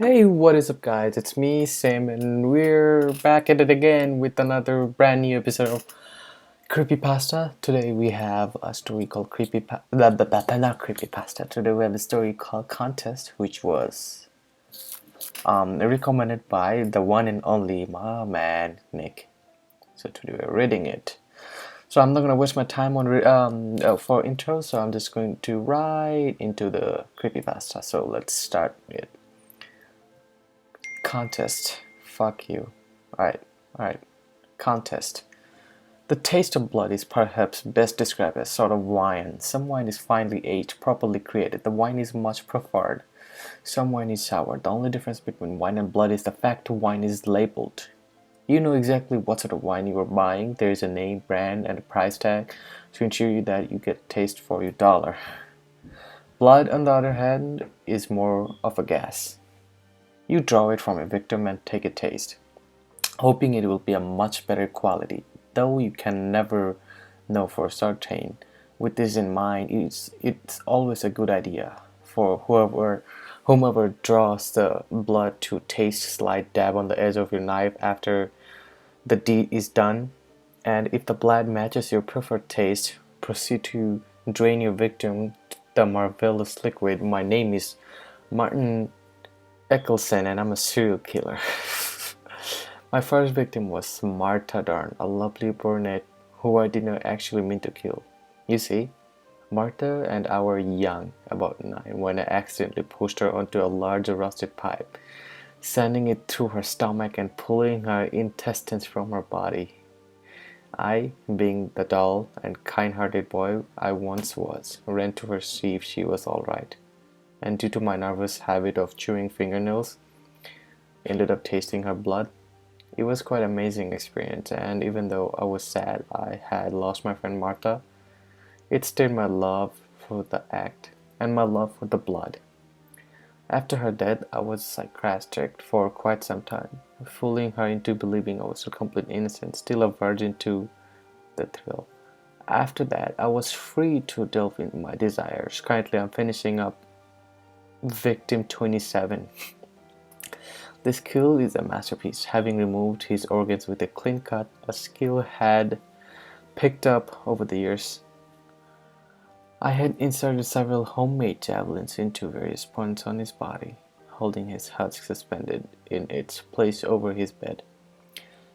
Hey, what is up, guys? It's me, Siym, and we're back at it again with another brand new episode of Creepypasta. Today we have a story called not Creepypasta. Today we have a story called Contest, which was recommended by the one and only my man Nick. So today we're reading it. So I'm not gonna waste my time on for intro. So I'm just going to right into the creepypasta. So let's start it. Contest. Fuck you. Alright. Contest. The taste of blood is perhaps best described as sort of wine. Some wine is finely aged, properly created. The wine is much preferred. Some wine is sour. The only difference between wine and blood is the fact wine is labeled. You know exactly what sort of wine you are buying. There is a name, brand, and a price tag to ensure you that you get taste for your dollar. Blood, on the other hand, is more of a gas. You draw it from a victim and take a taste, hoping it will be a much better quality, though you can never know for certain. With this in mind, it's always a good idea for whomever draws the blood to taste slight dab on the edge of your knife after the deed is done, and if the blood matches your preferred taste, proceed to drain your victim the marvelous liquid. My name is Martin Eccleston and I'm a serial killer. My first victim was Martha Darn, a lovely brunette who I did not actually mean to kill. You see, Martha and I were young, about 9, when I accidentally pushed her onto a large rusted pipe, sending it through her stomach and pulling her intestines from her body. I, being the dull and kind-hearted boy I once was, ran to her to see if she was all right, and due to my nervous habit of chewing fingernails, ended up tasting her blood. It was quite an amazing experience, and even though I was sad I had lost my friend Martha, it stirred my love for the act and my love for the blood. After her death, I was psychiatric for quite some time, fooling her into believing I was a complete innocent, still a virgin to the thrill. After that, I was free to delve into my desires. Currently, I'm finishing up Victim 27. This kill is a masterpiece, having removed his organs with a clean cut, a skill had picked up over the years. I had inserted several homemade javelins into various points on his body, holding his husk suspended in its place over his bed.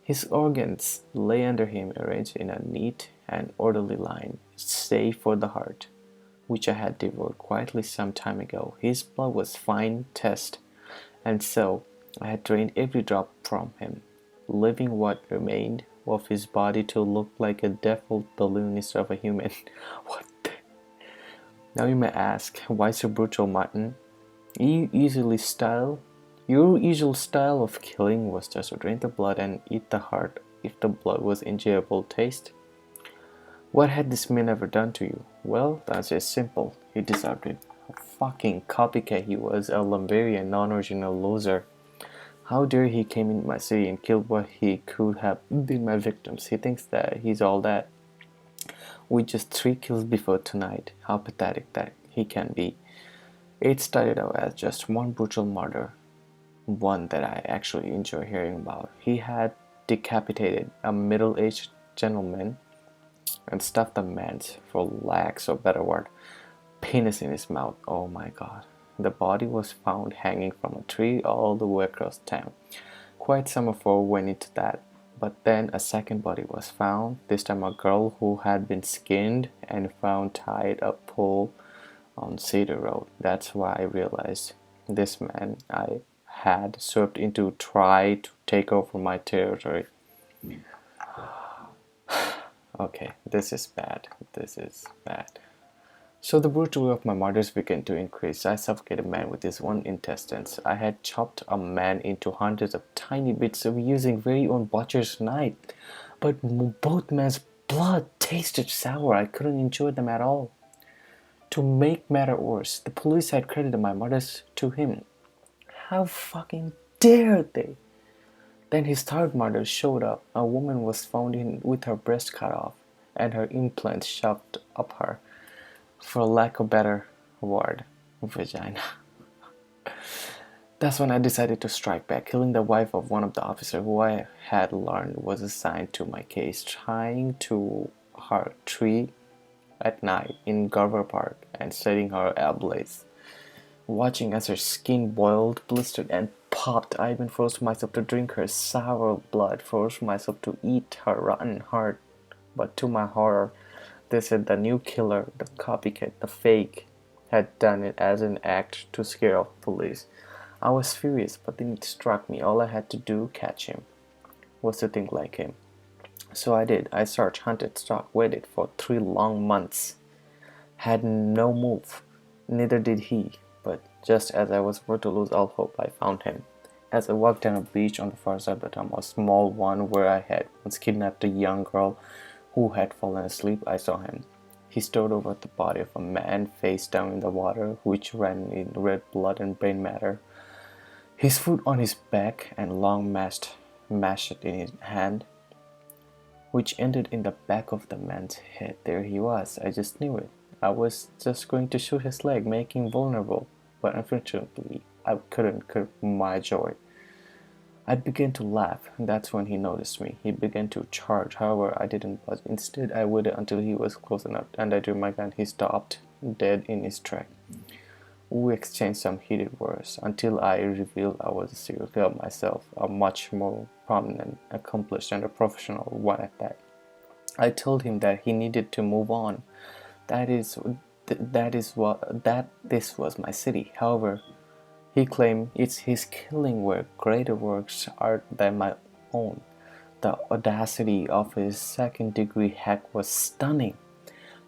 His organs lay under him arranged in a neat and orderly line, save for the heart, which I had devoured quietly some time ago. His blood was fine test, and so I had drained every drop from him, leaving what remained of his body to look like a defiled balloon instead of a human. What the? Now you may ask, why so brutal, Martin? Your usual style of killing was just to drain the blood and eat the heart if the blood was enjoyable taste. What had this man ever done to you? Well, the answer is simple. He deserved it. A fucking copycat he was, a Lumberian, non-original loser. How dare he came into my city and killed what he could have been my victims. He thinks that he's all that. With just 3 kills before tonight, how pathetic that he can be. It started out as just one brutal murder, one that I actually enjoy hearing about. He had decapitated a middle-aged gentleman and stuffed a man's, for lack of a better word, penis in his mouth. Oh my god. The body was found hanging from a tree all the way across town. Quite some effort went into that. But then a second body was found, this time a girl who had been skinned and found tied up pole on Cedar Road. That's why I realized this man I had swept in to try to take over my territory. Okay, this is bad. This is bad. So the brutality of my murders began to increase. I suffocated a man with his own intestines. I had chopped a man into hundreds of tiny bits of using very own butcher's knife. But both men's blood tasted sour. I couldn't enjoy them at all. To make matter worse, the police had credited my murders to him. How fucking dare they? Then his third murder showed up. A woman was found with her breast cut off and her implants shoved up her, for lack of a better word, vagina. That's when I decided to strike back, killing the wife of one of the officers who I had learned was assigned to my case, trying to her tree at night in Garver Park and setting her ablaze. Watching as her skin boiled, blistered, and popped, I even forced myself to drink her sour blood, forced myself to eat her rotten heart. But to my horror, they said the new killer, the copycat, the fake, had done it as an act to scare off police. I was furious, but then it struck me all I had to do catch him was to think like him. So I did. I searched, hunted, stalked, waited for 3 long months. Had no move. Neither did he. But just as I was about to lose all hope, I found him. As I walked down a beach on the far side of the town, a small one where I had once kidnapped a young girl who had fallen asleep, I saw him. He stood over the body of a man face down in the water, which ran in red blood and brain matter. His foot on his back and long machete in his hand, which ended in the back of the man's head. There he was. I just knew it. I was just going to shoot his leg, making him vulnerable, but unfortunately, I couldn't curb my joy. I began to laugh, and that's when he noticed me. He began to charge, however, I didn't budge. Instead, I waited until he was close enough, and I drew my gun. He stopped, dead in his track. We exchanged some heated words until I revealed I was a serial killer myself, a much more prominent, accomplished, and a professional one at that. I told him that he needed to move on. That is, that this was my city. However, he claimed it's his killing where greater works are than my own. The audacity of his second-degree hack was stunning.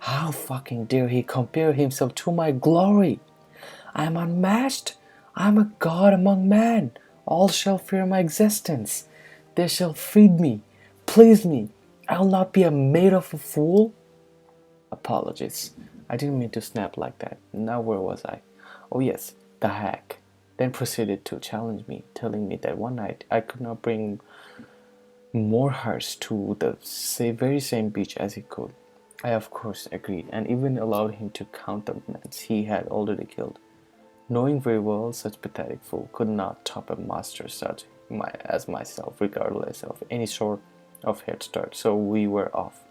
How fucking dare he compare himself to my glory? I am unmatched. I am a god among men. All shall fear my existence. They shall feed me, please me. I'll not be a maid of a fool. Apologies. I didn't mean to snap like that. Now where was I? Oh yes, the hack. Then proceeded to challenge me, telling me that one night I could not bring more hearts to the very same beach as he could. I of course agreed, and even allowed him to count the men he had already killed, knowing very well such pathetic fool could not top a master such as myself, regardless of any sort of head start. So we were off.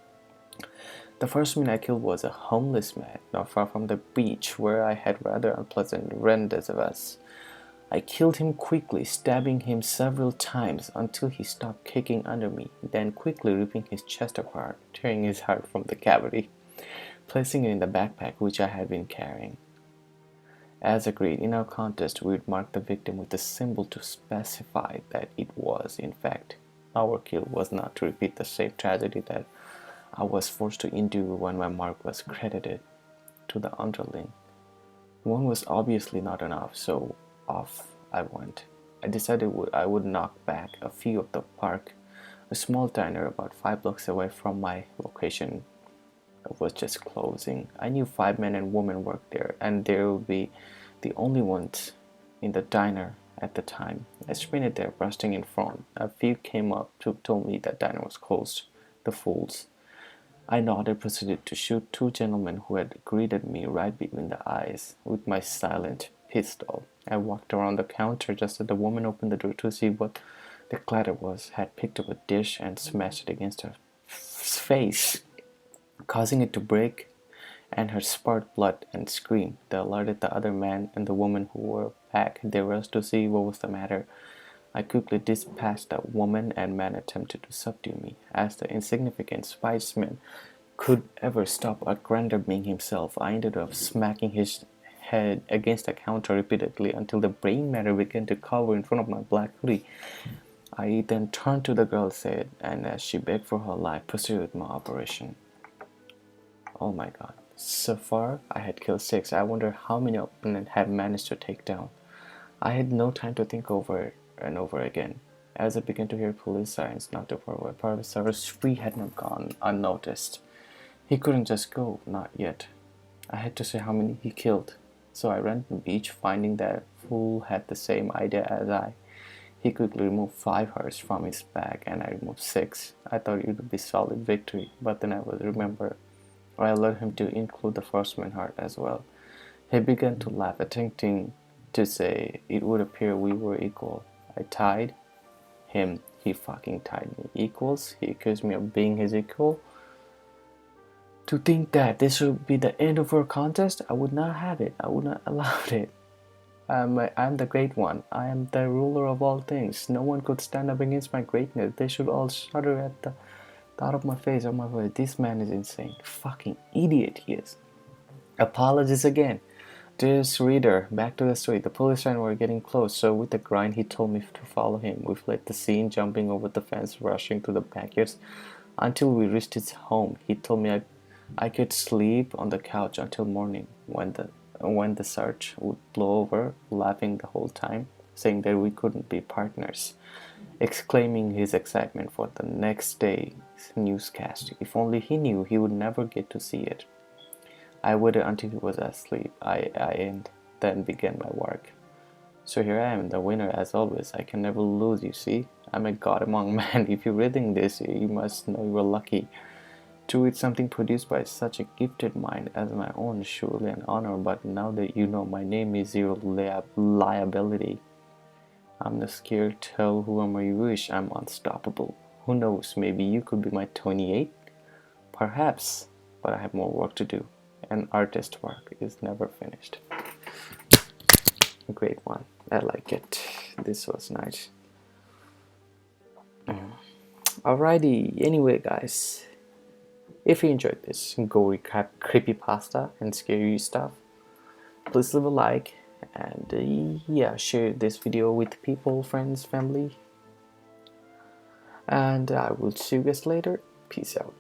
The first man I killed was a homeless man, not far from the beach, where I had rather unpleasant rendezvous. I killed him quickly, stabbing him several times until he stopped kicking under me, then quickly ripping his chest apart, tearing his heart from the cavity, placing it in the backpack which I had been carrying. As agreed, in our contest we would mark the victim with a symbol to specify that it was, in fact, our kill, was not to repeat the same tragedy that I was forced to endure when my mark was credited to the underling. One was obviously not enough, so off I went. I decided I would knock back a few of the park. A small diner about 5 blocks away from my location was just closing. I knew 5 men and women worked there, and they would be the only ones in the diner at the time. I sprinted there, bursting in front. A few came up to tell me that diner was closed. The fools. I nodded, proceeded to shoot 2 gentlemen who had greeted me right between the eyes with my silent pistol. I walked around the counter just as the woman opened the door to see what the clatter was, had picked up a dish and smashed it against her face, causing it to break, and her spurt blood and scream. They alerted the other man and the woman who were back. They rushed to see what was the matter. I quickly dispatched the woman, and man attempted to subdue me. As the insignificant spokesman could ever stop a grander being himself, I ended up smacking his head against the counter repeatedly until the brain matter began to cover in front of my black hoodie. I then turned to the girl, said, and as she begged for her life, proceeded with my operation. Oh my god. So far, I had killed 6. I wonder how many opponents had managed to take down. I had no time to think over it and over again. As I began to hear police sirens not too far away, part of the spree had not gone unnoticed. He couldn't just go, not yet. I had to say how many he killed. So I ran to the beach, finding that fool had the same idea as I. He quickly removed 5 hearts from his bag, and I removed 6. I thought it would be solid victory, but then I would remember. I allowed him to include the first man's heart as well. He began to laugh, attempting to say it would appear we were equal. I tied him. He fucking tied me. Equals? He accused me of being his equal. To think that this would be the end of our contest, I would not have it. I would not allow it. I'm the great one. I am the ruler of all things. No one could stand up against my greatness. They should all shudder at the thought of my face. Oh my god, this man is insane. Fucking idiot he is. Apologies again. Dearest reader, back to the story. The policemen were getting close, so with a grind he told me to follow him. We fled the scene, jumping over the fence, rushing to the backyards until we reached his home. He told me I could sleep on the couch until morning when the search would blow over, laughing the whole time, saying that we couldn't be partners, exclaiming his excitement for the next day's newscast. If only he knew he would never get to see it. I waited until he was asleep. And then began my work. So here I am, the winner as always. I can never lose, you see. I'm a god among men. If you're reading this, you must know you're lucky to read something produced by such a gifted mind as my own. Surely an honor, but now that you know my name is zero liability. I'm not scared. Tell whoever you wish. I'm unstoppable. Who knows, maybe you could be my 28? Perhaps, but I have more work to do. And artist work is never finished. A great one. I like it. This was nice. Alrighty, anyway guys, if you enjoyed this gory creepypasta and scary stuff, please leave a like and yeah, share this video with people, friends, family, and I will see you guys later. Peace out.